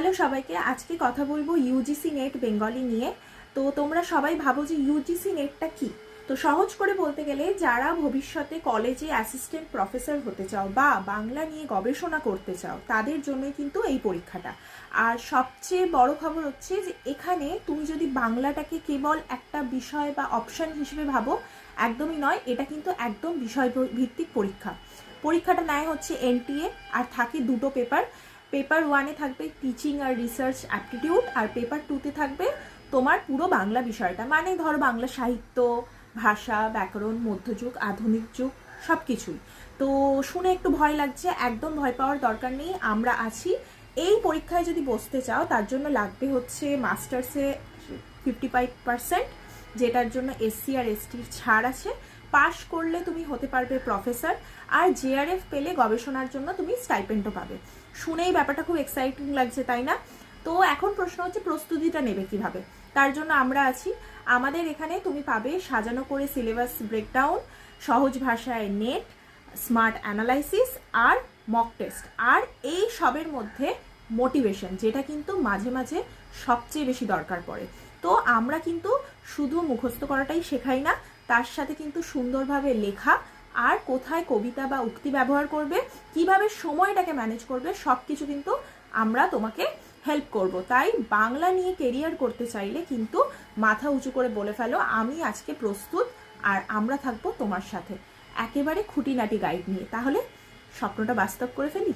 Hello সবাইকে, আজকে কথা বলবো ইউজিসি নেট বেঙ্গলি নিয়ে। তো তোমরা সবাই ভাবো যে ইউজিসি নেটটা কি। তো সহজ করে বলতে গেলে যারা ভবিষ্যতে কলেজে অ্যাসিস্ট্যান্ট প্রফেসর হতে চাও বা বাংলা নিয়ে গবেষণা করতে চাও তাদের জন্যই কিন্তু এই পরীক্ষাটা। আর সবচেয়ে বড় খবর হচ্ছে যে এখানে তুমি যদি বাংলাটাকে কেবল একটা বিষয় বা অপশন হিসেবে ভাবো, একদমই নয়। এটা কিন্তু একদম বিষয় ভিত্তিক পরীক্ষা। পরীক্ষাটা নেয় হচ্ছে এনটিএ, আর থাকে দুটো পেপার। পেপার ওয়ানে থাকবে টিচিং আর রিসার্চ অ্যাপটিটিউড, আর পেপার টুতে থাকবে তোমার পুরো বাংলা বিষয়টা, মানে ধরো বাংলা সাহিত্য, ভাষা, ব্যাকরণ, মধ্যযুগ, আধুনিক যুগ, সব কিছুই। তো শুনে একটু ভয় লাগছে, একদম ভয় পাওয়ার দরকার নেই, আমরা আছি। এই পরীক্ষায় যদি বসতে চাও তার জন্য লাগবে হচ্ছে মাস্টার্সে 55%, যেটার জন্য এসসি আর এসটির ছাড় আছে। পাশ করলে তুমি হতে পারবে প্রফেসর, আর জেআরএফ পেলে গবেষণার জন্য তুমি স্টাইপেন্ডও পাবে। শুনেই ব্যাপারটা খুব এক্সাইটিং লাগছে, তাই না? তো এখন প্রশ্ন হচ্ছে প্রস্তুতিটা নেবে কিভাবে। তার জন্য আমরা আছি। আমাদের এখানে তুমি পাবে সাজানো করে সিলেবাস ব্রেকডাউন, সহজ ভাষায় নেট, স্মার্ট অ্যানালাইসিস আর মক টেস্ট। আর এই সবের মধ্যে মোটিভেশন, যেটা কিন্তু মাঝে মাঝে সবচেয়ে বেশি দরকার পড়ে। তো আমরা কিন্তু শুধু মুখস্থ করাটাই শেখাই না, তার সাথে কিন্তু সুন্দরভাবে লেখা, আর কোথায় কবিতা বা উক্তি ব্যবহার করবে, কিভাবে সময়টাকে ম্যানেজ করবে, সব কিছু কিন্তু আমরা তোমাকে হেল্প করব। তাই বাংলা নিয়ে কেরিয়ার করতে চাইলে কিন্তু মাথা উঁচু করে বলে ফেলো, আমি আজকে প্রস্তুত, আর আমরা থাকবো তোমার সাথে একেবারে খুঁটিনাটি গাইড নিয়ে। তাহলে স্বপ্নটা বাস্তব করে ফেলি।